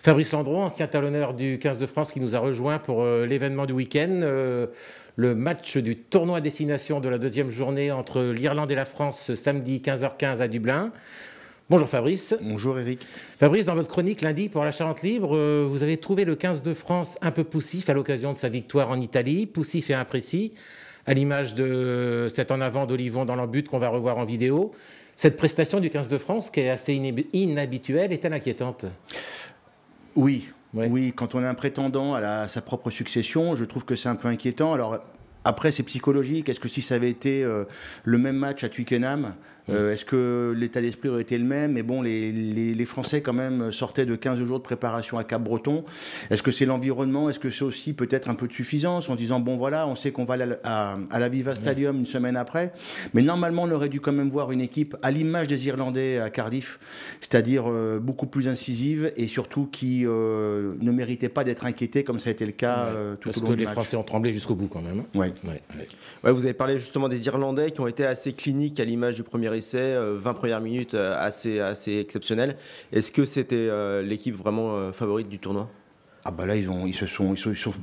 Fabrice Landreau, ancien talonneur du 15 de France, qui nous a rejoint pour l'événement du week-end, le match du tournoi à destination de la deuxième journée entre l'Irlande et la France, samedi 15h15 à Dublin. Bonjour Fabrice. Bonjour Eric. Fabrice, dans votre chronique lundi pour la Charente Libre, vous avez trouvé le 15 de France un peu poussif à l'occasion de sa victoire en Italie, poussif et imprécis, à l'image de cet en avant d'Olivon dans l'embut qu'on va revoir en vidéo. Cette prestation du 15 de France, qui est assez inhabituelle, est-elle inquiétante ? Oui, Ouais. oui, quand on est un prétendant à sa propre succession, je trouve que c'est un peu inquiétant. Alors après, c'est psychologique. Est-ce que si ça avait été le même match à Twickenham, est-ce que l'état d'esprit aurait été le même? Mais bon, les Français quand même sortaient de 15 jours de préparation à Cap-Breton. Est-ce que c'est l'environnement? Est-ce que c'est aussi peut-être un peu de suffisance en disant, bon voilà, on sait qu'on va aller à l'Aviva Stadium une semaine après. Mais normalement, on aurait dû quand même voir une équipe à l'image des Irlandais à Cardiff, c'est-à-dire beaucoup plus incisive et surtout qui ne méritait pas d'être inquiété comme ça a été le cas tout au long du match. Parce que les Français ont tremblé jusqu'au bout quand même. Ouais. Ouais, vous avez parlé justement des Irlandais qui ont été assez cliniques à l'image du premier essai, 20 premières minutes assez exceptionnelles. Est-ce que c'était l'équipe vraiment favorite du tournoi ? Ah bah là ils se sont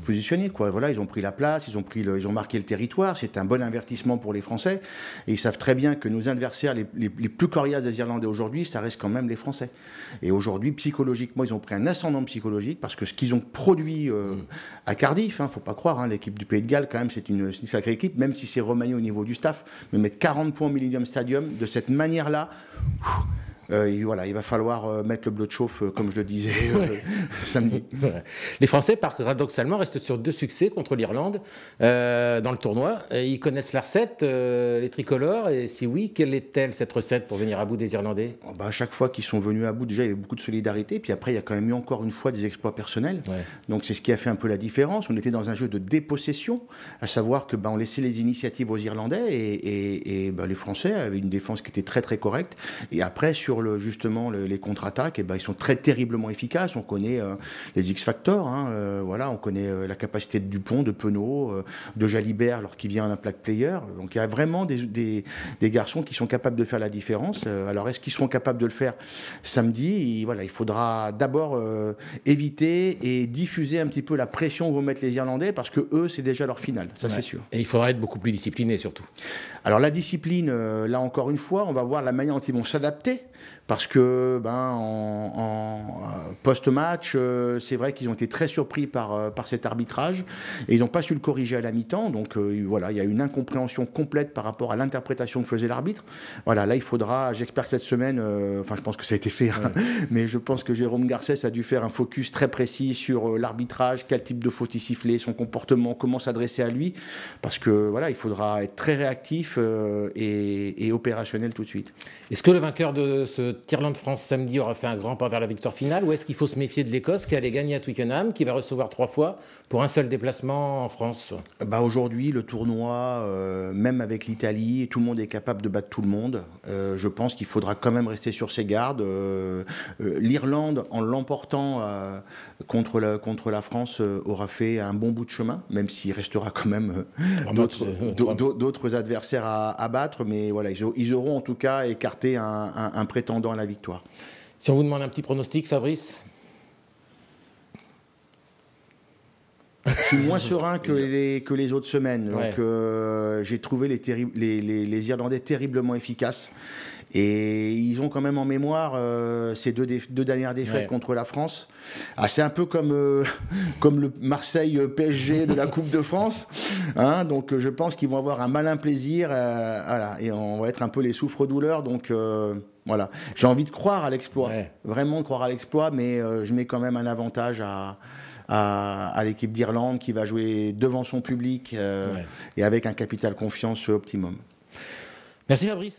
positionnés quoi. Voilà, ils ont pris la place, ils ont marqué le territoire. C'est un bon avertissement pour les Français et ils savent très bien que nos adversaires les plus coriaces des Irlandais aujourd'hui, ça reste quand même les Français. Et aujourd'hui psychologiquement ils ont pris un ascendant psychologique parce que ce qu'ils ont produit à Cardiff, faut pas croire, l'équipe du Pays de Galles quand même c'est une sacrée équipe, même si c'est remanié au niveau du staff, mais mettre 40 points au Millennium Stadium de cette manière-là. Voilà, il va falloir mettre le bleu de chauffe, comme je le disais samedi. Les Français, paradoxalement, restent sur 2 succès contre l'Irlande dans le tournoi. Ils connaissent la recette, les tricolores, et si oui, quelle est-elle cette recette pour venir à bout des Irlandais ? À chaque fois qu'ils sont venus à bout, déjà il y avait beaucoup de solidarité, puis après il y a quand même eu encore une fois des exploits personnels. Ouais. Donc c'est ce qui a fait un peu la différence. On était dans un jeu de dépossession, à savoir que on laissait les initiatives aux Irlandais et les Français avaient une défense qui était très très correcte. Et après sur justement les contre-attaques, ils sont très terriblement efficaces. On connaît les X-Factors, voilà, on connaît la capacité de Dupont, de Penaud, de Jalibert, alors qu'il vient un impact player. Donc il y a vraiment des garçons qui sont capables de faire la différence. Alors est-ce qu'ils seront capables de le faire samedi? Voilà, il faudra d'abord éviter et diffuser un petit peu la pression que vont mettre les Irlandais, parce que eux, c'est déjà leur finale, ça c'est sûr. Et il faudra être beaucoup plus discipliné surtout. Alors la discipline, là encore une fois, on va voir la manière dont ils vont s'adapter, parce que en post-match, c'est vrai qu'ils ont été très surpris par cet arbitrage et ils n'ont pas su le corriger à la mi-temps. Donc voilà, il y a une incompréhension complète par rapport à l'interprétation que faisait l'arbitre. Voilà, là il faudra, j'espère que cette semaine, je pense que ça a été fait, mais je pense que Jérôme Garcès a dû faire un focus très précis sur l'arbitrage, quel type de faute il sifflait, son comportement, comment s'adresser à lui, parce que voilà, il faudra être très réactif et opérationnel tout de suite. Est-ce que le vainqueur de ce Irlande-France samedi aura fait un grand pas vers la victoire finale, ou est-ce qu'il faut se méfier de l'Écosse qui allait gagner à Twickenham, qui va recevoir 3 fois pour un seul déplacement en France ? Aujourd'hui, le tournoi, même avec l'Italie, tout le monde est capable de battre tout le monde. Je pense qu'il faudra quand même rester sur ses gardes. L'Irlande, en l'emportant contre la France, aura fait un bon bout de chemin, même s'il restera quand même d'autres adversaires à battre. Mais voilà, ils auront en tout cas écarté un prétendant à la victoire. Si on vous demande un petit pronostic, Fabrice ? Je suis moins serein que les autres semaines. Donc, j'ai trouvé les Irlandais terriblement efficaces. Et ils ont quand même en mémoire ces deux dernières défaites contre la France. C'est un peu comme le Marseille PSG de la Coupe de France. Donc je pense qu'ils vont avoir un malin plaisir. Voilà, et on va être un peu les souffres-douleurs. Donc voilà, j'ai envie de croire à l'exploit. Vraiment croire à l'exploit, mais je mets quand même un avantage à l'équipe d'Irlande qui va jouer devant son public et avec un capital confiance optimum. Merci Fabrice.